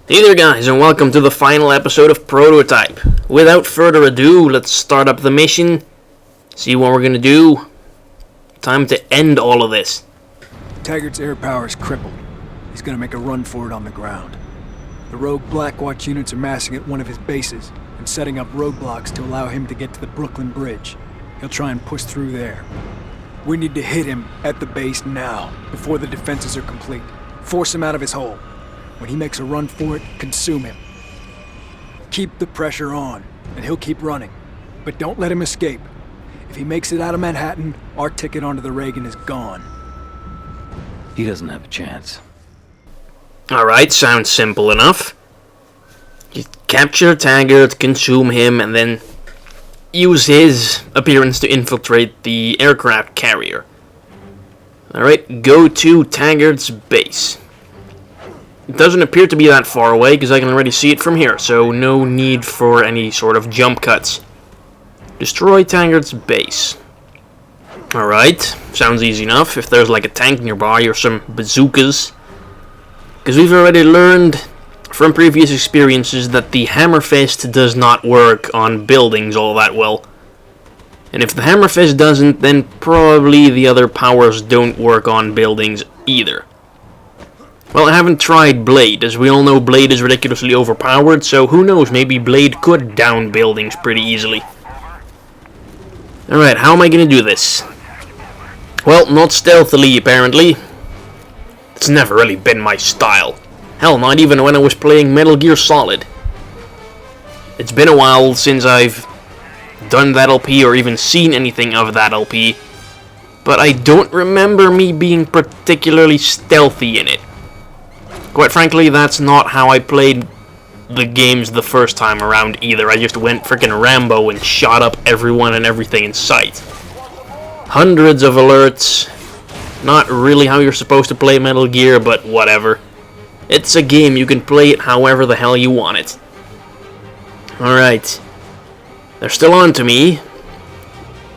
Hey there guys, and welcome to the final episode of Prototype. Without further ado, let's start up the mission, see what we're gonna do. Time to end all of this. Taggert's air power is crippled. He's gonna make a run for it on the ground. The rogue Blackwatch units are massing at one of his bases and setting up roadblocks to allow him to get to the Brooklyn Bridge. He'll try and push through there. We need to hit him at the base now, before the defenses are complete. Force him out of his hole. When he makes a run for it, consume him. Keep the pressure on, and he'll keep running. But don't let him escape. If he makes it out of Manhattan, our ticket onto the Reagan is gone. He doesn't have a chance. Alright, sounds simple enough. Just capture Taggert, consume him, and then use his appearance to infiltrate the aircraft carrier. Alright, go to Taggert's base. It doesn't appear to be that far away because I can already see it from here, so no need for any sort of jump cuts. Destroy Taggert's base. Alright, sounds easy enough if there's like a tank nearby or some bazookas. Because we've already learned from previous experiences that the hammer fist does not work on buildings all that well. And if the hammer fist doesn't, then probably the other powers don't work on buildings either. Well, I haven't tried Blade. As we all know, Blade is ridiculously overpowered, so who knows, maybe Blade could down buildings pretty easily. Alright, how am I gonna do this? Well, not stealthily, apparently. It's never really been my style. Hell, not even when I was playing Metal Gear Solid. It's been a while since I've done that LP or even seen anything of that LP, but I don't remember me being particularly stealthy in it. Quite frankly, that's not how I played the games the first time around either. I just went frickin' Rambo and shot up everyone and everything in sight. Hundreds of alerts. Not really how you're supposed to play Metal Gear, but whatever. It's a game, you can play it however the hell you want it. Alright. They're still on to me.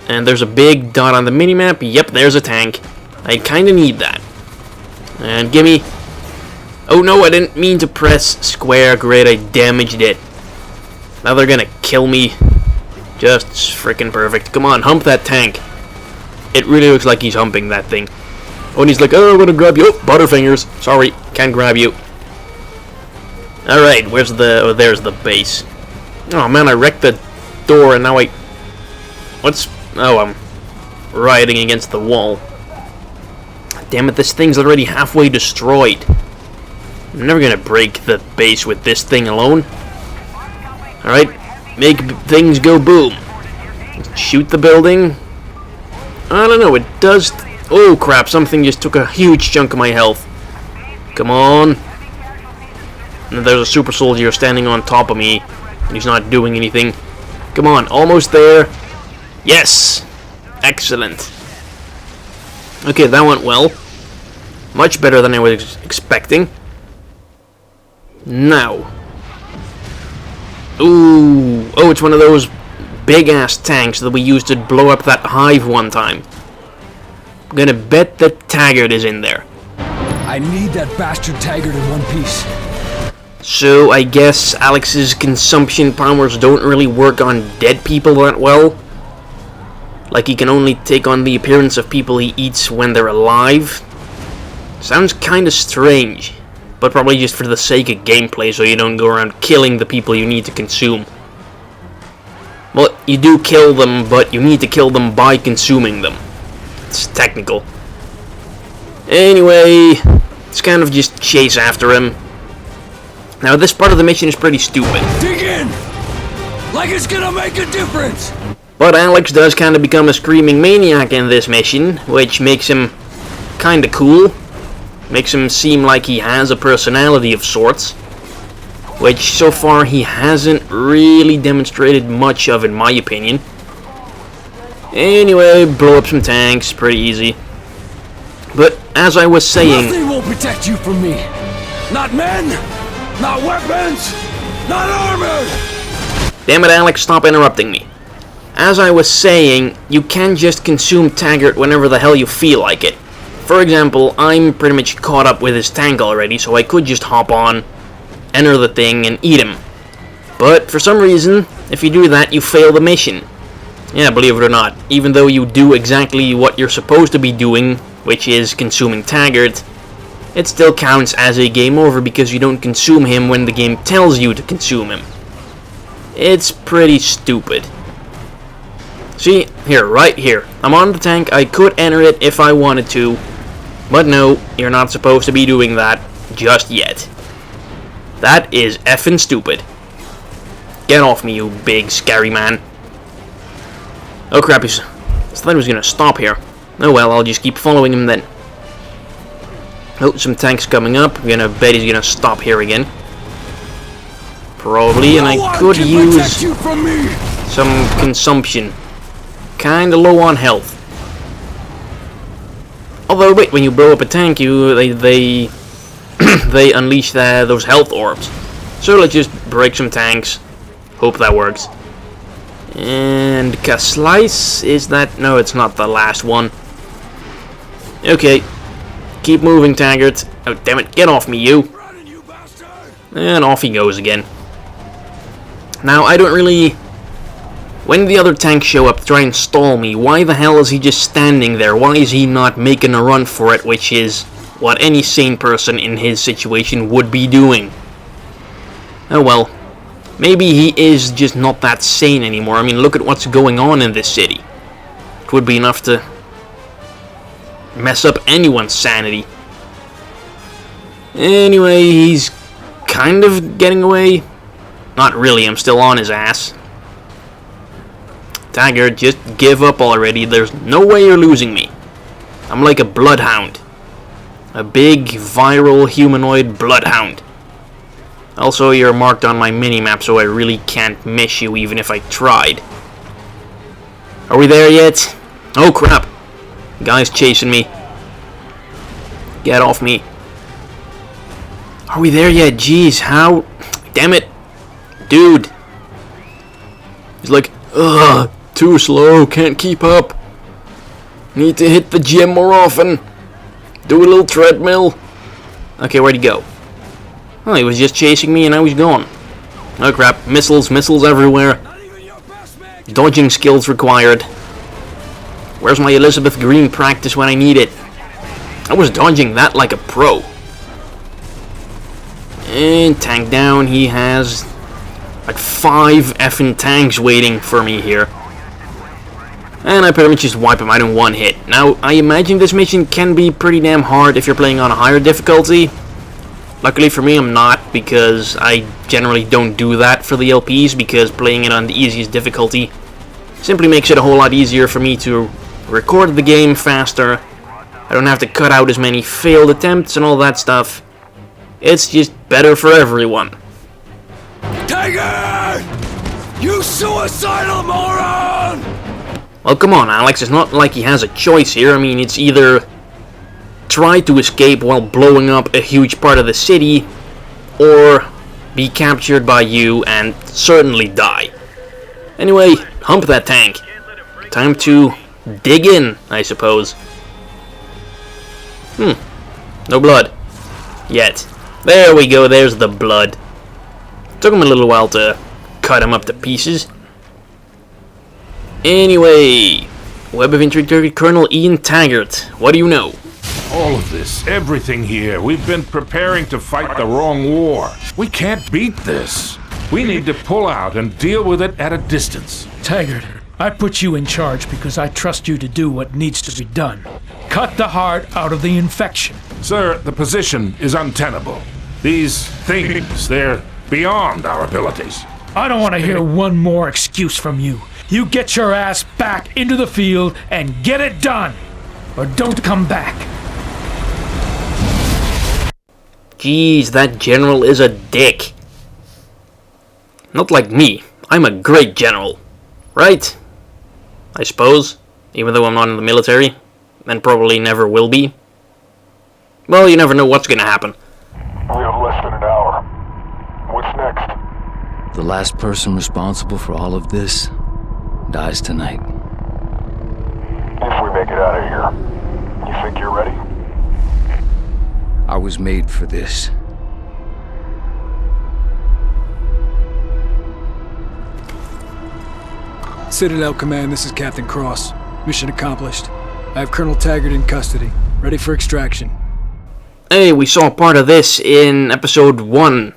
And there's a big dot on the minimap. Yep, there's a tank. I kinda need that. And gimme... Oh no, I didn't mean to press square. Great, I damaged it. Now they're gonna kill me. Just freaking perfect. Come on, hump that tank. It really looks like he's humping that thing. Oh, and he's like, oh, I'm gonna grab you. Oh, butterfingers. Sorry, can't grab you. Alright, where's the... Oh, there's the base. Oh man, I wrecked the door and now I... What's... Oh, I'm riding against the wall. Damn it, this thing's already halfway destroyed. I'm never gonna break the base with this thing alone. Alright, make things go boom. Shoot the building. I don't know, it does... Oh crap, something just took a huge chunk of my health. Come on. And there's a super soldier standing on top of me. And he's not doing anything. Come on, almost there. Yes! Excellent. Okay, that went well. Much better than I was expecting. Now. Ooh. Oh, it's one of those big-ass tanks that we used to blow up that hive one time. I'm gonna bet that Taggert is in there. I need that bastard Taggert in one piece. So, I guess Alex's consumption powers don't really work on dead people that well. Like, he can only take on the appearance of people he eats when they're alive. Sounds kinda strange. But probably just for the sake of gameplay, so you don't go around killing the people you need to consume. Well, you do kill them, but you need to kill them by consuming them. It's technical. Anyway, it's kind of just chase after him. Now, this part of the mission is pretty stupid. Dig in! Like it's gonna make a difference! But Alex does kind of become a screaming maniac in this mission, which makes him kind of cool. Makes him seem like he has a personality of sorts, which so far he hasn't really demonstrated much of, in my opinion. Anyway, blow up some tanks, pretty easy. But as I was saying... Nothing will protect you from me! Not men! Not weapons! Not armor! Damn it, Alex, stop interrupting me. As I was saying, you can just consume Taggert whenever the hell you feel like it. For example, I'm pretty much caught up with his tank already, so I could just hop on, enter the thing and eat him. But for some reason, if you do that, you fail the mission. Yeah, believe it or not, even though you do exactly what you're supposed to be doing, which is consuming Taggert, it still counts as a game over because you don't consume him when the game tells you to consume him. It's pretty stupid. See, here, right here. I'm on the tank, I could enter it if I wanted to, but no, you're not supposed to be doing that just yet. That is effing stupid. Get off me, you big scary man. Oh crap, I thought he was gonna stop here. Oh well, I'll just keep following him then. Oh, some tanks coming up. I'm gonna bet he's gonna stop here again. Probably, and I could use some consumption. Kinda low on health. Although, wait, when you blow up a tank, they unleash those health orbs. So let's just break some tanks. Hope that works. And Slice, is that? No, it's not the last one. Okay. Keep moving, Taggert. Oh, damn it. Get off me, you. And off he goes again. Now, I don't really... When the other tanks show up to try and stall me, why the hell is he just standing there? Why is he not making a run for it, which is what any sane person in his situation would be doing? Oh well. Maybe he is just not that sane anymore. I mean, look at what's going on in this city. It would be enough to mess up anyone's sanity. Anyway, he's kind of getting away. Not really, I'm still on his ass. Taggert, just give up already. There's no way you're losing me. I'm like a bloodhound. A big, viral, humanoid bloodhound. Also, you're marked on my minimap, so I really can't miss you even if I tried. Are we there yet? Oh crap. Guy's chasing me. Get off me. Are we there yet? Jeez, how? Damn it. Dude. He's like, ugh, too slow, can't keep up. Need to hit the gym more often. Do a little treadmill. Okay, where'd he go? Oh, he was just chasing me and I was gone. Oh crap, missiles everywhere. Dodging skills required. Where's my Elizabeth Green practice when I need it? I was dodging that like a pro. And tank down, he has like 5 effing tanks waiting for me here. And I pretty much just wipe him out in one hit. Now, I imagine this mission can be pretty damn hard if you're playing on a higher difficulty. Luckily for me, I'm not, because I generally don't do that for the LPs, because playing it on the easiest difficulty simply makes it a whole lot easier for me to record the game faster. I don't have to cut out as many failed attempts and all that stuff. It's just better for everyone. Taggert! You suicidal moron! Well, come on, Alex. It's not like he has a choice here. I mean, it's either try to escape while blowing up a huge part of the city, or be captured by you and certainly die. Anyway, hump that tank. Time to dig in, I suppose. No blood. Yet. There we go, there's the blood. Took him a little while to cut him up to pieces. Anyway, Web of Intrigue, Colonel Ian Taggert. What do you know? All of this, everything here, we've been preparing to fight the wrong war. We can't beat this. We need to pull out and deal with it at a distance. Taggert, I put you in charge because I trust you to do what needs to be done. Cut the heart out of the infection. Sir, the position is untenable. These things, they're beyond our abilities. I don't want to hear one more excuse from you. You get your ass back into the field and get it done, or don't come back. Jeez, that general is a dick. Not like me. I'm a great general. Right? I suppose. Even though I'm not in the military. And probably never will be. Well, you never know what's gonna happen. We have less than an hour. What's next? The last person responsible for all of this dies tonight. If we make it out of here, you think you're ready? I was made for this. Citadel Command, this is Captain Cross. Mission accomplished. I have Colonel Taggert in custody, ready for extraction. Hey, we saw part of this in episode 1.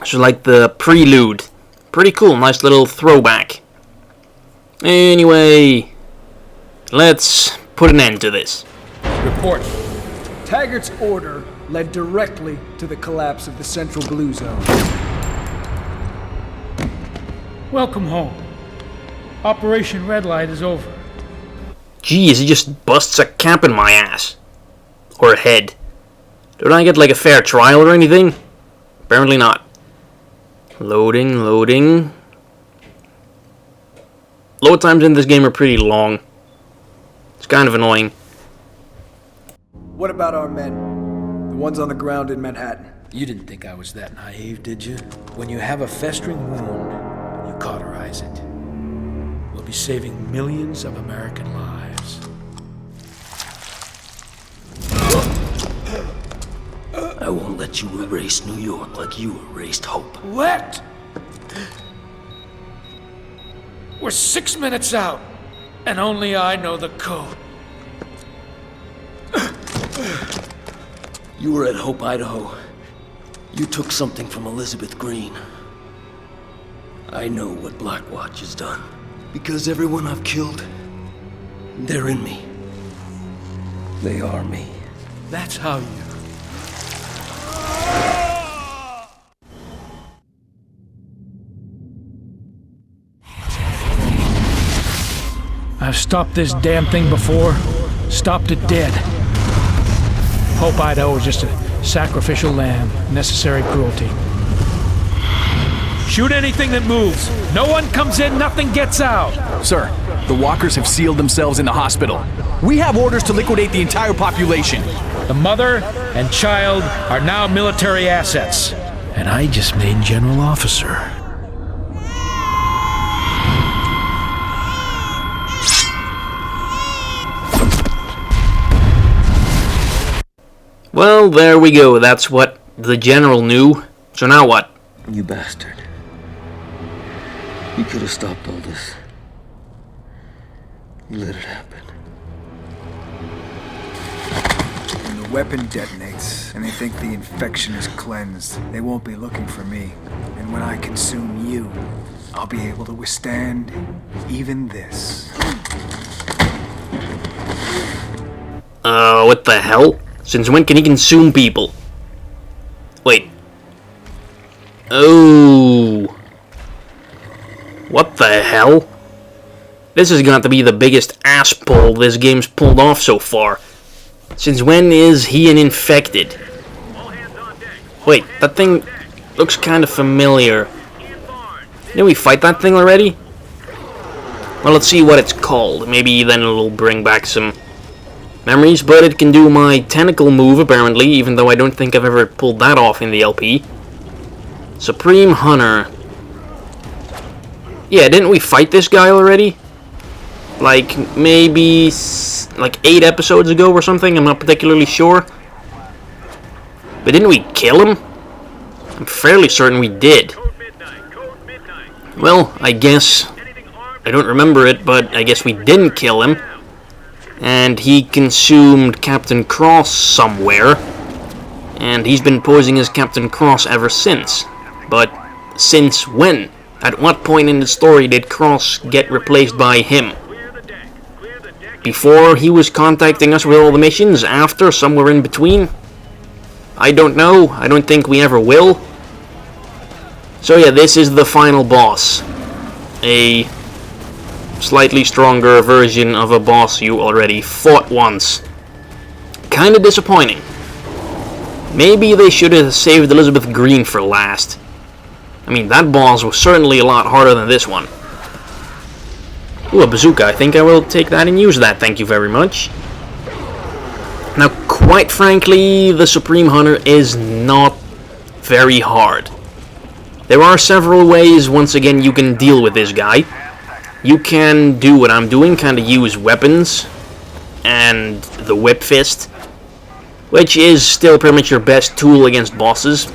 So like the prelude. Pretty cool, nice little throwback. Anyway, let's put an end to this. Report. Taggert's order led directly to the collapse of the Central Blue Zone. Welcome home. Operation Red Light is over. Jeez, he just busts a cap in my ass. Or a head. Don't I get like a fair trial or anything? Apparently not. Loading. Load times in this game are pretty long. It's kind of annoying. What about our men? The ones on the ground in Manhattan? You didn't think I was that naive, did you? When you have a festering wound, you cauterize it. We'll be saving millions of American lives. I won't let you erase New York like you erased hope. Let? We're 6 minutes out, and only I know the code. You were at Hope, Idaho. You took something from Elizabeth Green. I know what Blackwatch has done. Because everyone I've killed, they're in me. They are me. That's how you... I've stopped this damn thing before. Stopped it dead. Hope Idaho was just a sacrificial lamb. Necessary cruelty. Shoot anything that moves. No one comes in, nothing gets out. Sir, the walkers have sealed themselves in the hospital. We have orders to liquidate the entire population. The mother and child are now military assets. And I just made general officer. Well, there we go. That's what the general knew. So now what? You bastard. You could have stopped all this. You let it happen. When the weapon detonates and they think the infection is cleansed, they won't be looking for me. And when I consume you, I'll be able to withstand even this. What the hell? Since when can he consume people? Wait. Oh. What the hell? This is going to be the biggest ass pull this game's pulled off so far. Since when is he an infected? Wait, that thing looks kind of familiar. Didn't we fight that thing already? Well, let's see what it's called. Maybe then it'll bring back some memories, but it can do my tentacle move apparently, even though I don't think I've ever pulled that off in the LP. Supreme Hunter. Yeah, didn't we fight this guy already? Like, maybe like 8 episodes ago or something, I'm not particularly sure. But didn't we kill him? I'm fairly certain we did. Well, I guess, I don't remember it, but I guess we didn't kill him. And he consumed Captain Cross somewhere. And he's been posing as Captain Cross ever since. But since when? At what point in the story did Cross get replaced by him? Before he was contacting us with all the missions? After? Somewhere in between? I don't know. I don't think we ever will. So yeah, this is the final boss. A slightly stronger version of a boss you already fought once. Kinda disappointing. Maybe they should have saved Elizabeth Green for last. I mean, that boss was certainly a lot harder than this one. Ooh, a bazooka. I think I will take that and use that, thank you very much. Now, quite frankly, the Supreme Hunter is not very hard. There are several ways, once again, you can deal with this guy. You can do what I'm doing, kind of use weapons and the whip fist, which is still pretty much your best tool against bosses.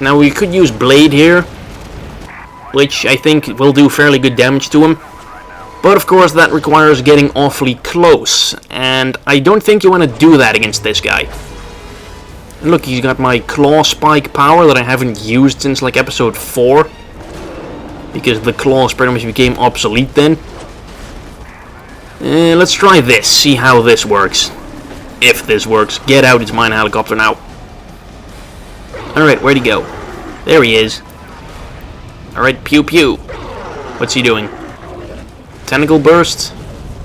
Now we could use blade here, which I think will do fairly good damage to him. But of course that requires getting awfully close, and I don't think you want to do that against this guy. And look, he's got my claw spike power that I haven't used since like episode 4. Because the claws pretty much became obsolete then. Let's try this, see how this works. If this works. Get out, it's mine helicopter now. Alright, where'd he go? There he is. Alright, pew pew. What's he doing? Tentacle burst?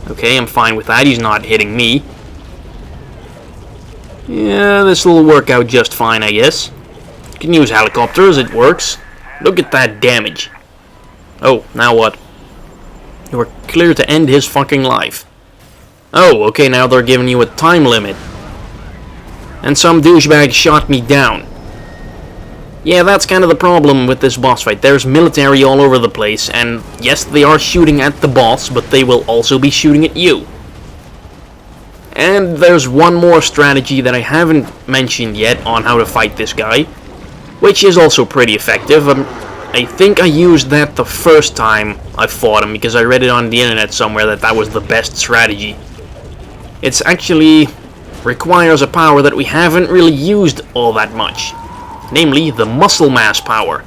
Okay, I'm fine with that, he's not hitting me. Yeah, this will work out just fine, I guess. You can use helicopters, it works. Look at that damage. Oh, now what? You are clear to end his fucking life. Oh, okay, now they're giving you a time limit. And some douchebag shot me down. Yeah, that's kind of the problem with this boss fight. There's military all over the place, and yes, they are shooting at the boss, but they will also be shooting at you. And there's one more strategy that I haven't mentioned yet on how to fight this guy, which is also pretty effective. I think I used that the first time I fought him, because I read it on the internet somewhere that was the best strategy. It's actually requires a power that we haven't really used all that much. Namely, the muscle mass power.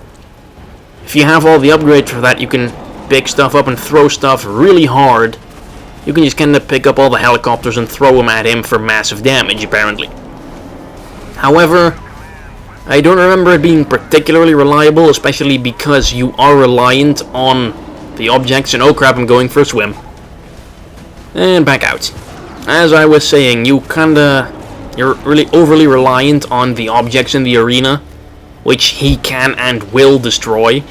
If you have all the upgrades for that, you can pick stuff up and throw stuff really hard. You can just kind of pick up all the helicopters and throw them at him for massive damage, apparently. However, I don't remember it being particularly reliable, especially because you are reliant on the objects, and oh crap, I'm going for a swim. And back out. As I was saying, you're really overly reliant on the objects in the arena, which he can and will destroy.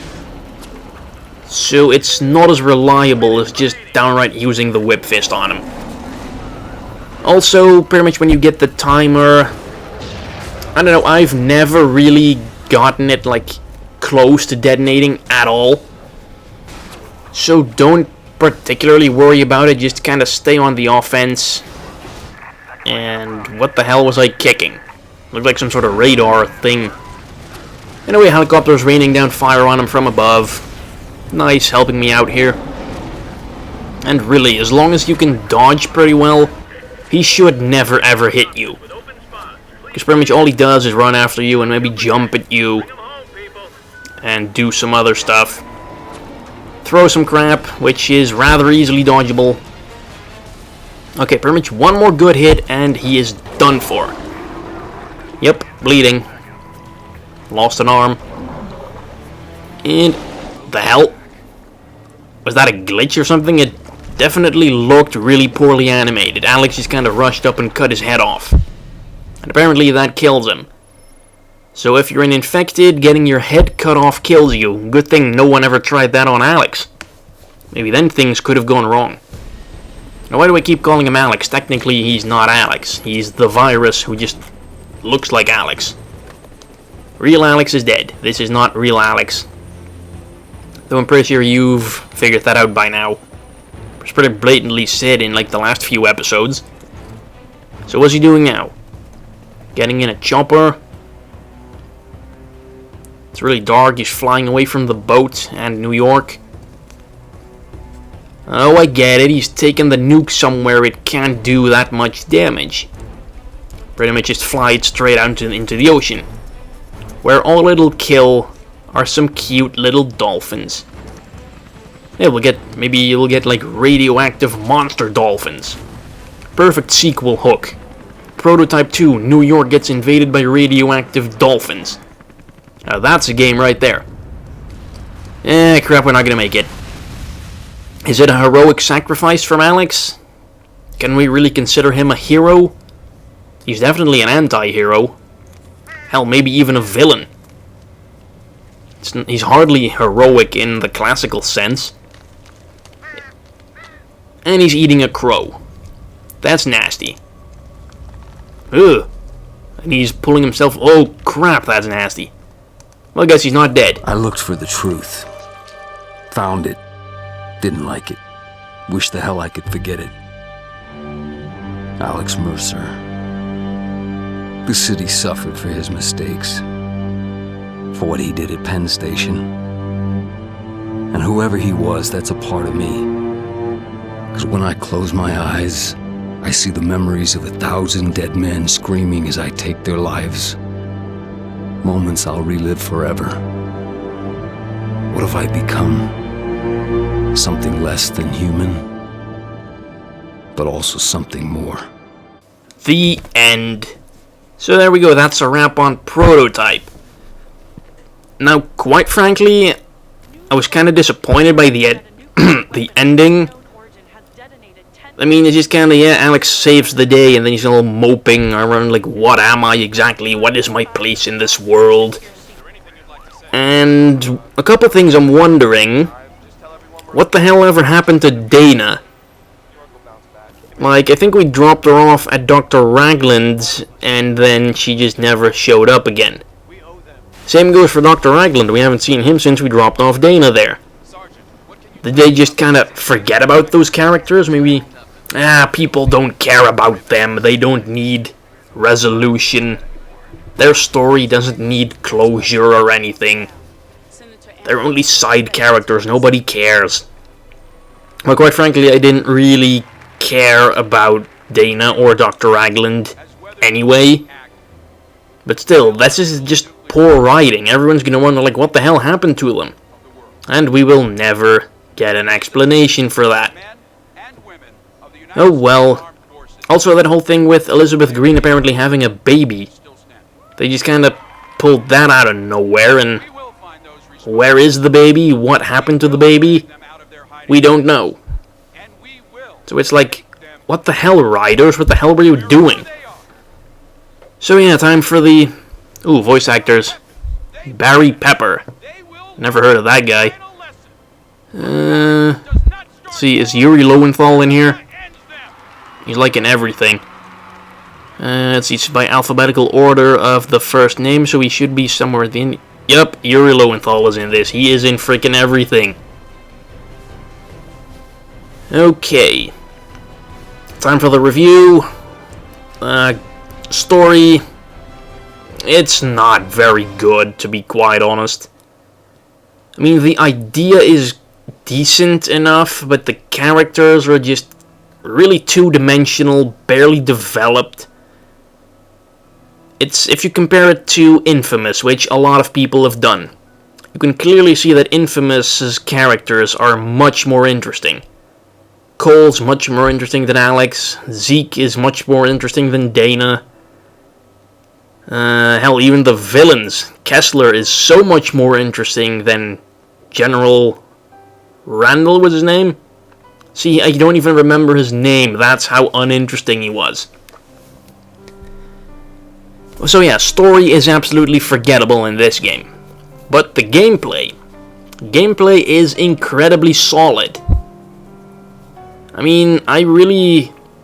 So it's not as reliable as just downright using the whip fist on him. Also, pretty much when you get the timer, I don't know, I've never really gotten it like close to detonating at all. So don't particularly worry about it, just kind of stay on the offense. And what the hell was I kicking? Looked like some sort of radar thing. Anyway, helicopters raining down fire on him from above. Nice, helping me out here. And really, as long as you can dodge pretty well, he should never ever hit you. Because pretty much all he does is run after you and maybe jump at you. And do some other stuff. Throw some crap, which is rather easily dodgeable. Okay, pretty much one more good hit and he is done for. Yep, bleeding. Lost an arm. And the hell? Was that a glitch or something? It definitely looked really poorly animated. Alex just kind of rushed up and cut his head off. And apparently that kills him. So if you're an infected, getting your head cut off kills you. Good thing no one ever tried that on Alex. Maybe then things could have gone wrong. Now why do I keep calling him Alex? Technically he's not Alex. He's the virus who just looks like Alex. Real Alex is dead. This is not real Alex. Though I'm pretty sure you've figured that out by now. It's pretty blatantly said in like the last few episodes. So what's he doing now? Getting in a chopper. It's really dark. He's flying away from the boat and New York. Oh, I get it. He's taken the nuke somewhere it can't do that much damage. Pretty much just fly it straight out into the ocean. Where all it'll kill are some cute little dolphins. Yeah, maybe we'll get like radioactive monster dolphins. Perfect sequel hook. Prototype 2, New York gets invaded by radioactive dolphins. Now that's a game right there. Crap, we're not gonna make it. Is it a heroic sacrifice from Alex? Can we really consider him a hero? He's definitely an anti-hero. Hell, maybe even a villain. He's hardly heroic in the classical sense. And he's eating a crow. That's nasty. Ugh. And he's pulling himself... Oh, crap, that's nasty. Well, I guess he's not dead. I looked for the truth. Found it. Didn't like it. Wish the hell I could forget it. Alex Mercer. The city suffered for his mistakes. For what he did at Penn Station. And whoever he was, that's a part of me. 'Cause when I close my eyes, I see the memories of 1,000 dead men screaming as I take their lives. Moments I'll relive forever. What have I become? Something less than human, but also something more. The end. So there we go, that's a wrap on Prototype. Now, quite frankly, I was kind of disappointed by the the ending. I mean, it's just kind of, yeah, Alex saves the day, and then he's all moping around like, what am I exactly? What is my place in this world? And a couple things I'm wondering. What the hell ever happened to Dana? Like, I think we dropped her off at Dr. Ragland's, and then she just never showed up again. Same goes for Dr. Ragland. We haven't seen him since we dropped off Dana there. Did they just kind of forget about those characters? Maybe, people don't care about them. They don't need resolution. Their story doesn't need closure or anything. They're only side characters. Nobody cares. But quite frankly, I didn't really care about Dana or Dr. Ragland anyway. But still, this is just poor writing. Everyone's gonna wonder, like, what the hell happened to them? And we will never get an explanation for that. Oh well. Also, that whole thing with Elizabeth Green apparently having a baby. They just kind of pulled that out of nowhere, and where is the baby? What happened to the baby? We don't know. So it's like, what the hell, writers? What the hell were you doing? So yeah, time for the... Ooh, voice actors. Barry Pepper. Never heard of that guy. Let's see, is Yuri Lowenthal in here? He's liking everything. Let's see, it's by alphabetical order of the first name, so he should be somewhere at the end. Yup, Yuri Lowenthal is in this. He is in freaking everything. Okay. Time for the review. Story. It's not very good, to be quite honest. I mean, the idea is decent enough, but the characters are just really two-dimensional, barely developed. It's, if you compare it to Infamous, which a lot of people have done, you can clearly see that Infamous's characters are much more interesting. Cole's much more interesting than Alex. Zeke is much more interesting than Dana. Hell, even the villains. Kessler is so much more interesting than General Randall was his name? See, I don't even remember his name. That's how uninteresting he was. So yeah, story is absolutely forgettable in this game. But the gameplay is incredibly solid. I mean,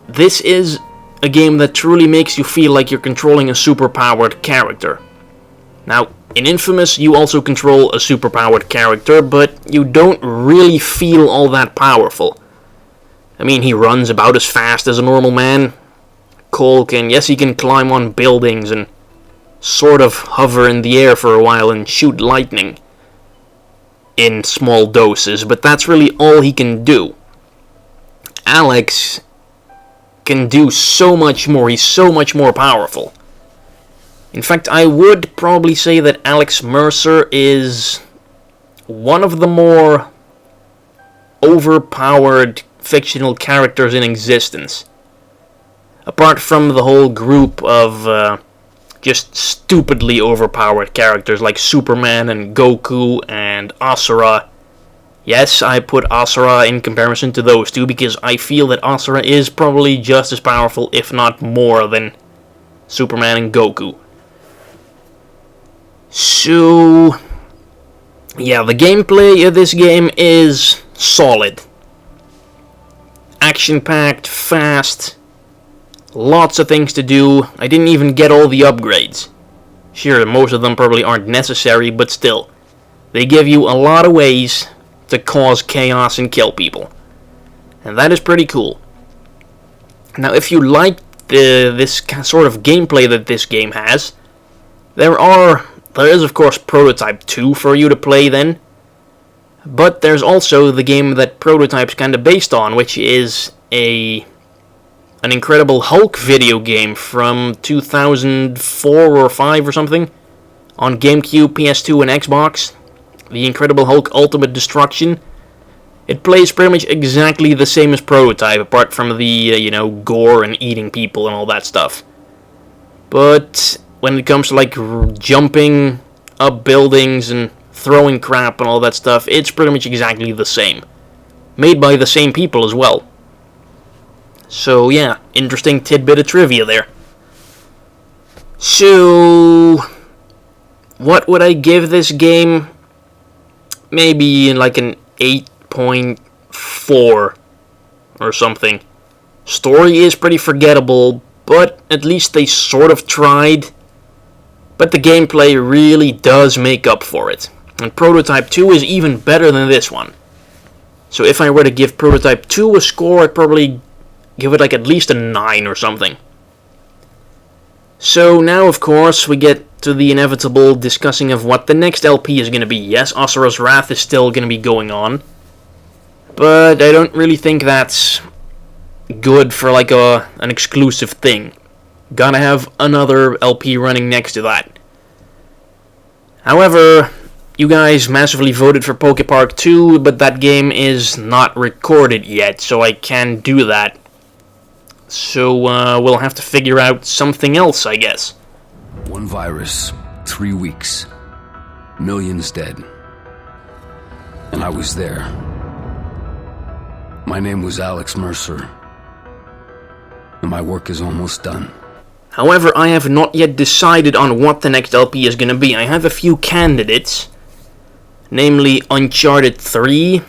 this is a game that truly makes you feel like you're controlling a superpowered character. Now, in Infamous, you also control a superpowered character, but you don't really feel all that powerful. I mean, he runs about as fast as a normal man. Cole can, yes, he can climb on buildings and sort of hover in the air for a while and shoot lightning in small doses, but that's really all he can do. Alex can do so much more. He's so much more powerful. In fact, I would probably say that Alex Mercer is one of the more overpowered fictional characters in existence. Apart from the whole group of just stupidly overpowered characters like Superman and Goku and Asura. Yes, I put Asura in comparison to those two because I feel that Asura is probably just as powerful, if not more, than Superman and Goku. So, yeah, the gameplay of this game is solid. Action-packed, fast, lots of things to do. I didn't even get all the upgrades. Sure, most of them probably aren't necessary, but still. They give you a lot of ways to cause chaos and kill people. And that is pretty cool. Now, if you like this sort of gameplay that this game has, there is of course Prototype 2 for you to play then. But there's also the game that Prototype's kinda based on, which is an Incredible Hulk video game from 2004 or 5 or something, on GameCube, PS2, and Xbox. The Incredible Hulk Ultimate Destruction. It plays pretty much exactly the same as Prototype, apart from the, gore and eating people and all that stuff. But when it comes to, like, jumping up buildings and throwing crap and all that stuff, it's pretty much exactly the same. Made by the same people as well. So, yeah, interesting tidbit of trivia there. So, what would I give this game? Maybe like an 8.4 or something. Story is pretty forgettable, but at least they sort of tried. But the gameplay really does make up for it. And Prototype 2 is even better than this one. So if I were to give Prototype 2 a score, I'd probably give it like at least a 9 or something. So now, of course, we get to the inevitable discussing of what the next LP is going to be. Yes, Asura's Wrath is still going to be going on, but I don't really think that's good for like an exclusive thing. Gotta have another LP running next to that. However, you guys massively voted for Poke Park 2, but that game is not recorded yet, so I can't do that. So we'll have to figure out something else, I guess. One virus, 3 weeks, millions dead. And I was there. My name was Alex Mercer. And my work is almost done. However, I have not yet decided on what the next LP is going to be. I have a few candidates. Namely, Uncharted 3,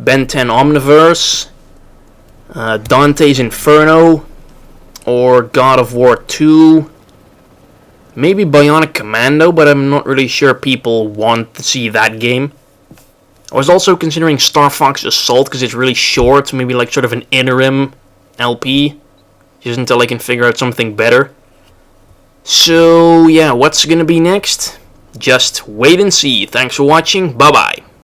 Ben 10 Omniverse, Dante's Inferno, or God of War 2. Maybe Bionic Commando, but I'm not really sure people want to see that game. I was also considering Star Fox Assault, because it's really short, maybe like sort of an interim LP, just until I can figure out something better. So, yeah, what's gonna be next? Just wait and see. Thanks for watching, bye-bye.